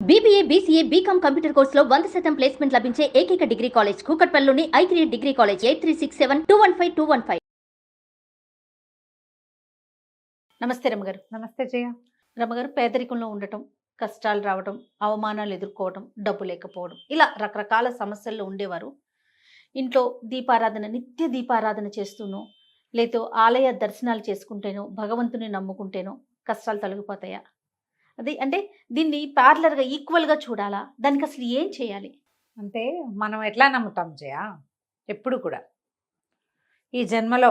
BBA, BCA, BCom computer కోర్సులో 100% placement లభించే ఏకైక డిగ్రీ కాలేజ్ కూకట్పల్లిలోని i3 డిగ్రీ కాలేజ్ 8367215215. నమస్తే రమగారు. నమస్తే జయ. రమగారు, పేదరికంలో ఉండటం, కష్టాలు రావడం, అవమానాలు ఎదుర్కోవడం, డబ్బు లేకపోవడం, ఇలా రకరకాల సమస్యల్లో ఉండేవారు. ఇంట్లో దీపారాధన, నిత్య దీపారాధన చేస్తూనో లేదో ఆలయ దర్శనాలు చేసుకుంటేనో భగవంతుని నమ్ముకుంటేనో కష్టాలు తొలగిపోతాయా? అది అంటే దీన్ని ప్యారలర్గా ఈక్వల్గా చూడాలా? దానికి అసలు ఏం చేయాలి? అంటే మనం ఎట్లా నమ్ముతాం జయ? ఎప్పుడు కూడా ఈ జన్మలో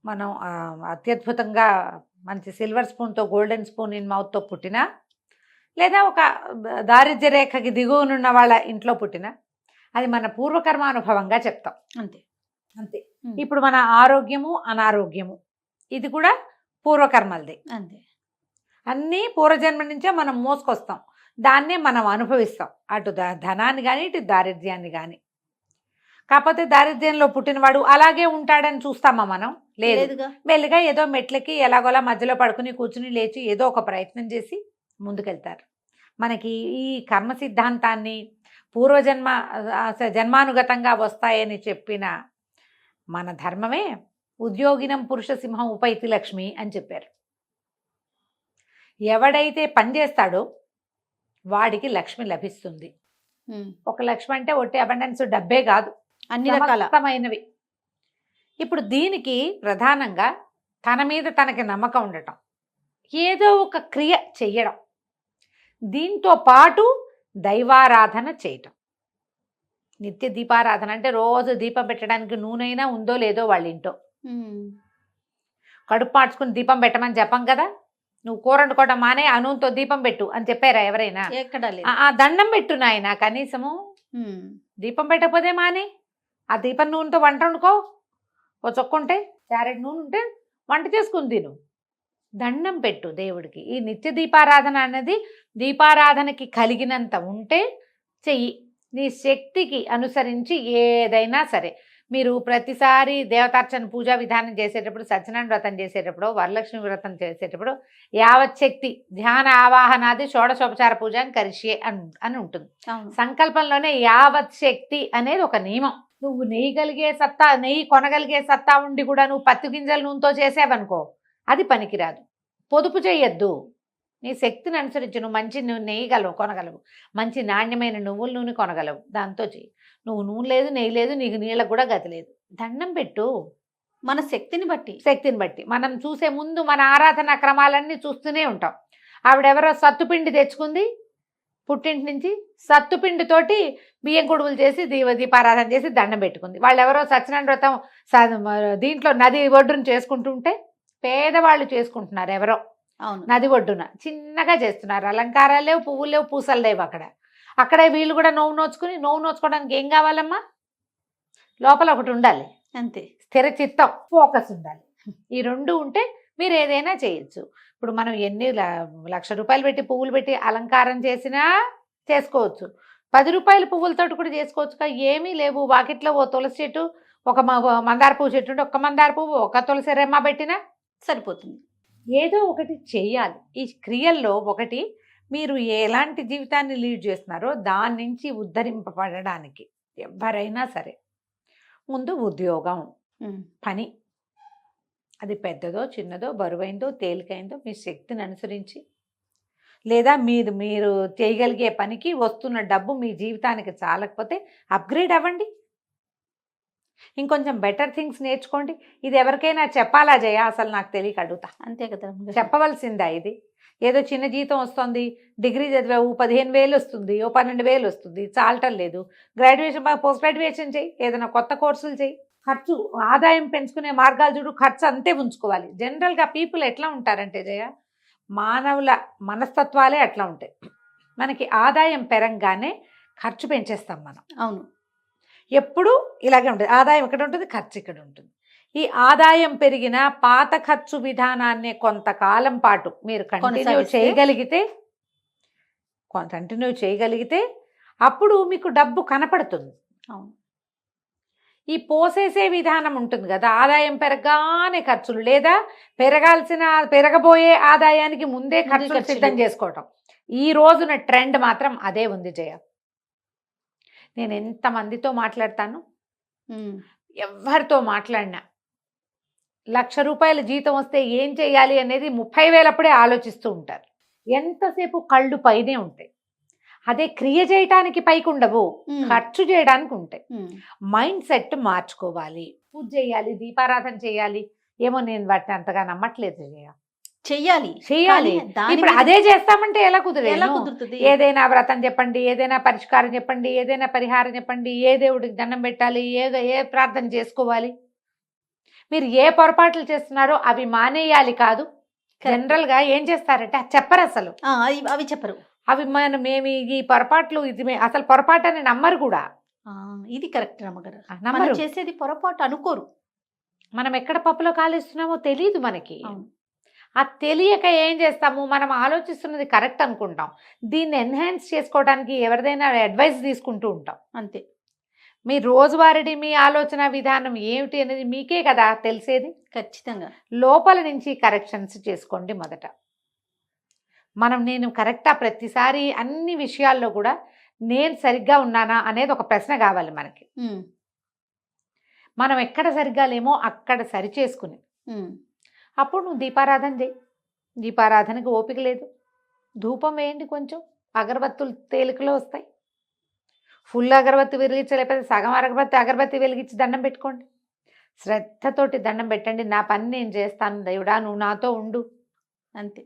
మనం అత్యద్భుతంగా మంచి సిల్వర్ స్పూన్తో, గోల్డెన్ స్పూన్ ఇన్ మౌత్తో పుట్టినా, లేదా ఒక దారిద్ర్య రేఖకి దిగువనున్న వాళ్ళ ఇంట్లో పుట్టినా, అది మన పూర్వకర్మానుభవంగా చెప్తాం. అంతే అంతే. ఇప్పుడు మన ఆరోగ్యము, అనారోగ్యము ఇది కూడా పూర్వకర్మలదే. అంతే. అన్నీ పూర్వజన్మ నుంచే మనం మోసుకొస్తాం, దాన్నే మనం అనుభవిస్తాం. అటు ధనాన్ని కానీ, ఇటు దారిద్ర్యాన్ని కానీ. కాకపోతే దారిద్ర్యంలో పుట్టినవాడు అలాగే ఉంటాడని చూస్తామా మనం? లేదుగా. మెల్లిగా ఏదో మెట్లకి ఎలాగోలా మధ్యలో పడుకుని కూర్చుని లేచి ఏదో ఒక ప్రయత్నం చేసి ముందుకెళ్తారు. మనకి ఈ కర్మ సిద్ధాంతాన్ని జన్మానుగతంగా వస్తాయని చెప్పిన మన ధర్మమే ఉద్యోగినం పురుష సింహం ఉపైతి లక్ష్మి అని చెప్పారు. ఎవడైతే పనిచేస్తాడో వాడికి లక్ష్మి లభిస్తుంది. ఒక లక్ష్మి అంటే ఒట్టి అబండెన్స్ డబ్బే కాదు, అన్ని రకాలమైనవి. ఇప్పుడు దీనికి ప్రధానంగా తన మీద తనకి నమ్మకం ఉండటం, ఏదో ఒక క్రియ చెయ్యడం, దీంతో పాటు దైవారాధన చేయటం. నిత్య దీపారాధన అంటే రోజు దీపం పెట్టడానికి నూనెైనా ఉందో లేదో వాళ్ళ ఇంట్లో. కడుపు మార్చుకుని దీపం పెట్టమని చెప్పం కదా. నువ్వు కూర వండుకోవడం మానే ఆ నూనెతో దీపం పెట్టు అని చెప్పారా ఎవరైనా? ఆ దండం పెట్టు నాయన, కనీసము దీపం పెట్టకపోతే మానే ఆ దీపం నూనెతో వంట వండుకో. ఓ చొక్కుంటే క్యారెట్ నూనె ఉంటే వంట చేసుకుని తిను, దండం పెట్టు దేవుడికి. ఈ నిత్య దీపారాధన అనేది దీపారాధనకి కలిగినంత ఉంటే చెయ్యి. నీ శక్తికి అనుసరించి ఏదైనా సరే. మీరు ప్రతిసారి దేవతార్చన పూజా విధానం చేసేటప్పుడు, సత్యనారాయణ వ్రతం చేసేటప్పుడు, వరలక్ష్మి వ్రతం చేసేటప్పుడు యావత్ శక్తి ధ్యాన ఆవాహనాది షోడశోపచార పూజ అని కరిష్యే అని ఉంటుంది. సంకల్పంలోనే యావత్ శక్తి అనేది ఒక నియమం. నువ్వు నెయ్యి కొనగలిగే సత్తా ఉండి కూడా నువ్వు పత్తి గింజల నూనెతో చేసావనుకో, అది పనికిరాదు. పొదుపు చేయొద్దు. నీ శక్తిని అనుసరించి నువ్వు మంచి నెయ్యగలవు, కొనగలవు. మంచి నాణ్యమైన నువ్వుల నూనె కొనగలవు, దాంతో చెయ్యి. నువ్వు నూనె లేదు, నెయ్యి లేదు, నీకు నీళ్ళకు కూడా గతి లేదు, దండం పెట్టు. మన శక్తిని బట్టి మనం చూసే ముందు మన ఆరాధన క్రమాలన్నీ చూస్తూనే ఉంటాం. ఆవిడెవరో సత్తుపిండి తెచ్చుకుంది పుట్టింటి నుంచి, సత్తుపిండితోటి బియ్యం కొడుగులు చేసి దీపారాధన చేసి దండం పెట్టుకుంది. వాళ్ళు ఎవరో సత్యనారాయణ వ్రతం దీంట్లో నది ఒడ్డున చేసుకుంటుంటే, పేదవాళ్ళు చేసుకుంటున్నారు ఎవరో నది ఒడ్డున చిన్నగా చేస్తున్నారు. అలంకారాలు లేవు, పువ్వులు లేవు, పూసలు లేవు. అక్కడే వీళ్ళు కూడా నోవు నోచుకోవడానికి ఏం కావాలమ్మా? లోపల ఒకటి ఉండాలి, అంతే. స్థిర చిత్తం, ఫోకస్ ఉండాలి. ఈ రెండు ఉంటే మీరు ఏదైనా చేయొచ్చు. ఇప్పుడు మనం ఎన్ని ₹1,00,000 పెట్టి పువ్వులు పెట్టి అలంకారం చేసినా చేసుకోవచ్చు. 10 రూపాయల పువ్వులతో కూడా చేసుకోవచ్చు. ఏమీ లేవు, వాకిట్లో ఓ తులసి చెట్టు, ఒక మందార పువ్వు చెట్టు ఉంటే ఒక మందార పువ్వు, ఒక తులసి రెమ్మ పెట్టినా సరిపోతుంది. ఏదో ఒకటి చెయ్యాలి. ఈ క్రియల్లో ఒకటి మీరు ఎలాంటి జీవితాన్ని లీడ్ చేస్తున్నారో దాని నుంచి ఉద్ధరింపబడడానికి ఎవరైనా సరే ముందు ఉద్యోగం, పని, అది పెద్దదో చిన్నదో బరువైందో తేలికైందో మీ శక్తిని అనుసరించి, లేదా మీరు చేయగలిగే పనికి వస్తున్న డబ్బు మీ జీవితానికి చాలకపోతే అప్గ్రేడ్ అవ్వండి, ఇంకొంచెం బెటర్ థింగ్స్ నేర్చుకోండి. ఇది ఎవరికైనా చెప్పాలా జయ? అసలు నాకు తెలియక అడుగుతా. అంతే కదా, చెప్పవలసిందా? ఇది ఏదో చిన్న జీతం వస్తుంది, డిగ్రీ చదివావు 15,000 వస్తుంది, ఓ 12,000 వస్తుంది, చాలటం లేదు. గ్రాడ్యుయేషన్ పోస్ట్ గ్రాడ్యుయేషన్ చేయి, ఏదైనా కొత్త కోర్సులు చేయి. ఖర్చు ఆదాయం పెంచుకునే మార్గాలు చూడు, ఖర్చు అంతే ఉంచుకోవాలి. జనరల్గా పీపుల్ ఎట్లా ఉంటారంటే జయ, మానవుల మనస్తత్వాలే అట్లా ఉంటాయి. మనకి ఆదాయం పెరంగానే ఖర్చు పెంచేస్తాం మనం. అవును, ఎప్పుడు ఇలాగే ఉంటుంది. ఆదాయం ఇక్కడ ఉంటుంది, ఖర్చు ఇక్కడ ఉంటుంది. ఈ ఆదాయం పెరిగిన పాత ఖర్చు విధానాన్ని కొంతకాలం పాటు మీరు కంటిన్యూ చేయగలిగితే అప్పుడు మీకు డబ్బు కనపడుతుంది. అవును, ఈ పోసేసే విధానం ఉంటుంది కదా, ఆదాయం పెరగానే ఖర్చులు, లేదా పెరగబోయే ఆదాయానికి ముందే ఖర్చులు సిద్ధం చేసుకోవటం, ఈ రోజున ట్రెండ్ మాత్రం అదే ఉంది జయ. నేను ఎంతమందితో మాట్లాడతాను, ఎవరితో మాట్లాడినా 1,00,000 రూపాయల జీతం వస్తే ఏం చేయాలి అనేది 30,000 అప్పుడే ఆలోచిస్తూ ఉంటారు. ఎంతసేపు కళ్ళు పైనే ఉంటాయి. అదే క్రియ చేయటానికి పైకి ఉండవు, ఖర్చు చేయడానికి ఉంటాయి. మైండ్ సెట్ మార్చుకోవాలి. పూజ చేయాలి, దీపారాధన చేయాలి, ఏమో నేను వాటిని అంతగా నమ్మట్లేదు జయ. చెయ్యాలి. ఇప్పుడు అదే చేస్తామంటే ఎలా ఎలా కుదిరేది? కుదురుతుంది? ఏదైనా వ్రతం చెప్పండి, ఏదైనా పరిష్కారం చెప్పండి, ఏదైనా పరిహారం చెప్పండి, ఏ దేవుడికి దండం పెట్టాలి, ఏ ప్రార్థన చేసుకోవాలి. మీరు ఏ పొరపాట్లు చేస్తున్నారో అవి మానేయాలి కాదు. జనరల్ గా ఏం చేస్తారంటే చెప్పరు అసలు. అవి చెప్పరు. అవి మేము ఈ పొరపాట్లు అసలు పొరపాటు అని నమ్మరు కూడా. ఇది కరెక్ట్ రమ్మగారు. నమ్మరు. చేసేది పొరపాటు అనుకోరు. మనం ఎక్కడ పప్పులో కాలేస్తున్నామో తెలియదు మనకి. ఆ తెలియక ఏం చేస్తాము, మనం ఆలోచిస్తున్నది కరెక్ట్ అనుకుంటాం. దీన్ని ఎన్హాన్స్ చేసుకోవడానికి ఎవరిదైనా అడ్వైస్ తీసుకుంటూ ఉంటాం అంతే. మీ రోజువారీ మీ ఆలోచన విధానం ఏమిటి అనేది మీకే కదా తెలిసేది. ఖచ్చితంగా లోపల నుంచి కరెక్షన్స్ చేసుకోండి మొదట. నేను కరెక్టా, ప్రతిసారి అన్ని విషయాల్లో కూడా నేను సరిగ్గా ఉన్నానా అనేది ఒక ప్రశ్న కావాలి మనకి. మనం ఎక్కడ సరిగ్గా లేమో అక్కడ సరి చేసుకుని అప్పుడు నువ్వు దీపారాధన చేయి. దీపారాధనకి ఓపిక లేదు, ధూపం వేయండి, కొంచెం అగరబత్తులు తేలికలో వస్తాయి. ఫుల్ అగరబత్తి వెలిగించలేకపోతే సగం అగరబత్తి వెలిగించి దండం పెట్టుకోండి. శ్రద్ధతోటి దండం పెట్టండి. నా పని నేను చేస్తాను దేవుడా, నువ్వు నాతో ఉండు అంతే.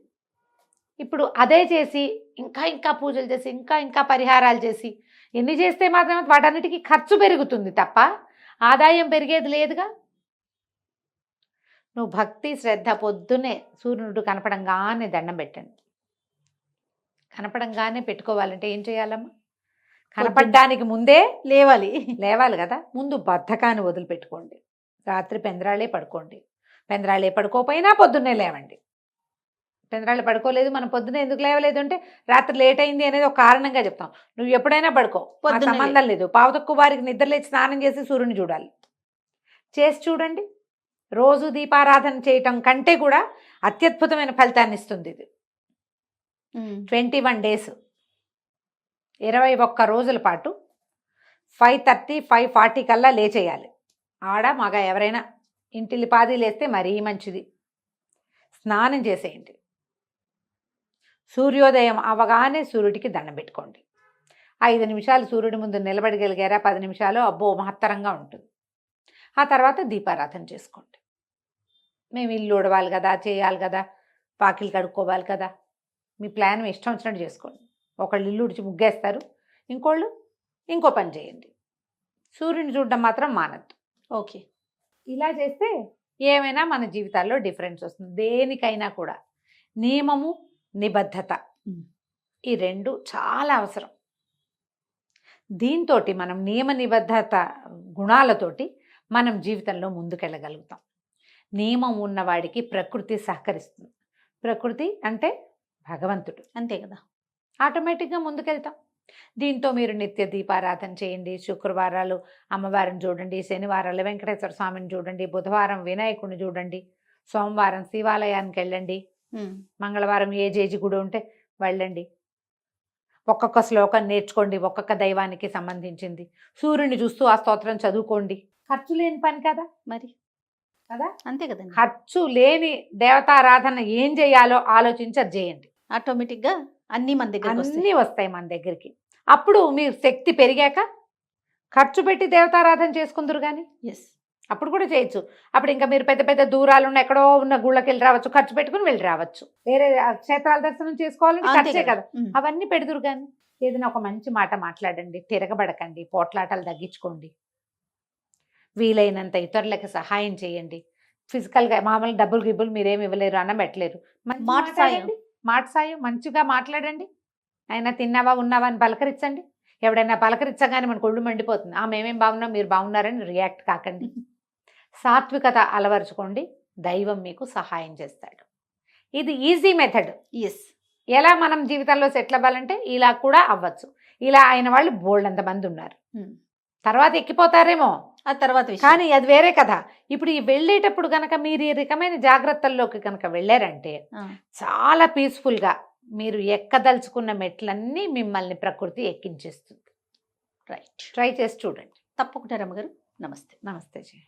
ఇప్పుడు అదే చేసి ఇంకా పూజలు చేసి ఇంకా పరిహారాలు చేసి ఎన్ని చేస్తే మాత్రమే వాటన్నిటికీ ఖర్చు పెరుగుతుంది తప్ప ఆదాయం పెరిగేది లేదుగా. నువ్వు భక్తి శ్రద్ధ పొద్దున్నే సూర్యుడు కనపడంగానే దండం పెట్టండి. కనపడంగానే పెట్టుకోవాలంటే ఏం చేయాలమ్మా? కనపడడానికి ముందే లేవాలి కదా. ముందు బద్ధకాన్ని వదిలిపెట్టుకోండి. రాత్రి పెందరాళే పడుకోండి. పెందరాళే పడుకోపోయినా పొద్దున్నే లేవండి. పెందరాళ్ళు పడుకోలేదు, మనం పొద్దున్నే ఎందుకు లేవలేదు అంటే రాత్రి లేట్ అయింది అనేది ఒక కారణంగా చెప్తాం. నువ్వు ఎప్పుడైనా పడుకో, సంబంధం లేదు. పావు తక్కువ వారికి నిద్ర లేచి స్నానం చేసి సూర్యుని చూడాలి. చేసి చూడండి. రోజు దీపారాధన చేయటం కంటే కూడా అత్యద్భుతమైన ఫలితాన్ని ఇస్తుంది ఇది. 21 days 21 రోజుల పాటు 5:30 5:40 కల్లా లేచేయాలి. ఆడ మగ ఎవరైనా ఇంటిల్లి పాది లేస్తే మరీ మంచిది. స్నానం చేసేయండి. సూర్యోదయం అవగానే సూర్యుడికి దండం పెట్టుకోండి. 5 నిమిషాలు సూర్యుడి ముందు నిలబడగలిగారా, 10 నిమిషాలు అబ్బో మహత్తరంగా ఉంటుంది. ఆ తర్వాత దీపారాధన చేసుకోండి. మేము ఇల్లు ఉడవాలి కదా, చేయాలి కదా, పాకిలు కడుక్కోవాలి కదా, మీ ప్లాన్ మీ ఇష్టం వచ్చినట్టు చేసుకోండి. ఒకళ్ళు ఇల్లు ఉడిచి ముగ్గేస్తారు, ఇంకోళ్ళు ఇంకో పని చేయండి. సూర్యుని చూడడం మాత్రం మానద్దు. ఓకే, ఇలా చేస్తే ఏమైనా మన జీవితాల్లో డిఫరెన్స్ వస్తుంది. దేనికైనా కూడా నియమము నిబద్ధత ఈ రెండు చాలా అవసరం. దీంతో మనం నియమ నిబద్ధత గుణాలతోటి మనం జీవితంలో ముందుకెళ్ళగలుగుతాం. నియమం ఉన్నవాడికి ప్రకృతి సహకరిస్తుంది. ప్రకృతి అంటే భగవంతుడు, అంతే కదా. ఆటోమేటిక్గా ముందుకెళ్తాం. దీంతో మీరు నిత్య దీపారాధన చేయండి. శుక్రవారాలు అమ్మవారిని చూడండి, శనివారాలు వెంకటేశ్వర స్వామిని చూడండి, బుధవారం వినాయకుడిని చూడండి, సోమవారం శివాలయానికి వెళ్ళండి, మంగళవారం ఏ జేజి గుడి ఉంటే వెళ్ళండి. ఒక్కొక్క శ్లోకం నేర్చుకోండి, ఒక్కొక్క దైవానికి సంబంధించింది. సూర్యుని చూస్తూ ఆ స్తోత్రం చదువుకోండి. ఖర్చు లేని పని కదా మరి, కదా, అంతే కదండి. ఖర్చు లేని దేవతారాధన ఏం చేయాలో ఆలోచించి అది చేయండి. ఆటోమేటిక్గా అన్నీ మన దగ్గర అన్నీ వస్తాయి మన దగ్గరికి. అప్పుడు మీరు శక్తి పెరిగాక ఖర్చు పెట్టి దేవతారాధన చేసుకుందరు కానీ అప్పుడు కూడా చేయొచ్చు. అప్పుడు ఇంకా మీరు పెద్ద పెద్ద దూరాలు ఉన్న ఎక్కడో ఉన్న గుళ్ళకి వెళ్ళి రావచ్చు, ఖర్చు పెట్టుకుని వెళ్ళి రావచ్చు. వేరే క్షేత్రాల దర్శనం చేసుకోవాలంటే ఖర్చే కదా, అవన్నీ పెడుతురు. కానీ ఏదైనా ఒక మంచి మాట మాట్లాడండి, తిరగబడకండి, పోట్లాటలు తగ్గించుకోండి, వీలైనంత ఇతరులకు సహాయం చేయండి. ఫిజికల్గా మామూలు డబ్బులు గిబ్బులు మీరేమి ఇవ్వలేరు, అన్నం పెట్టలేరు, మాట సాయం మంచిగా మాట్లాడండి. అయినా తిన్నావా ఉన్నావా అని పలకరించండి. ఎవడైనా పలకరించగానే మనకు ఒళ్ళు మండిపోతుంది. మేమేం బాగున్నాం మీరు బాగున్నారని రియాక్ట్ కాకండి. సాత్వికత అలవరుచుకోండి, దైవం మీకు సహాయం చేస్తాడు. ఇది ఈజీ మెథడ్. ఎలా మనం జీవితంలో సెటిల్ అవ్వాలంటే ఇలా కూడా అవ్వచ్చు. ఇలా అయిన వాళ్ళు బోల్డ్ మంది ఉన్నారు. తర్వాత ఎక్కిపోతారేమో ఆ తర్వాత, కానీ అది వేరే కథ. ఇప్పుడు ఈ వెళ్ళేటప్పుడు కనుక మీరు ఈ రకమైన జాగ్రత్తల్లోకి కనుక వెళ్ళారంటే చాలా పీస్ఫుల్గా మీరు ఎక్కదలుచుకున్న మెట్లన్నీ మిమ్మల్ని ప్రకృతి ఎక్కించేస్తుంది. రైట్. ట్రై చేసి చూడండి. తప్పకుండా రమ్మగారు. నమస్తే. నమస్తే జీ.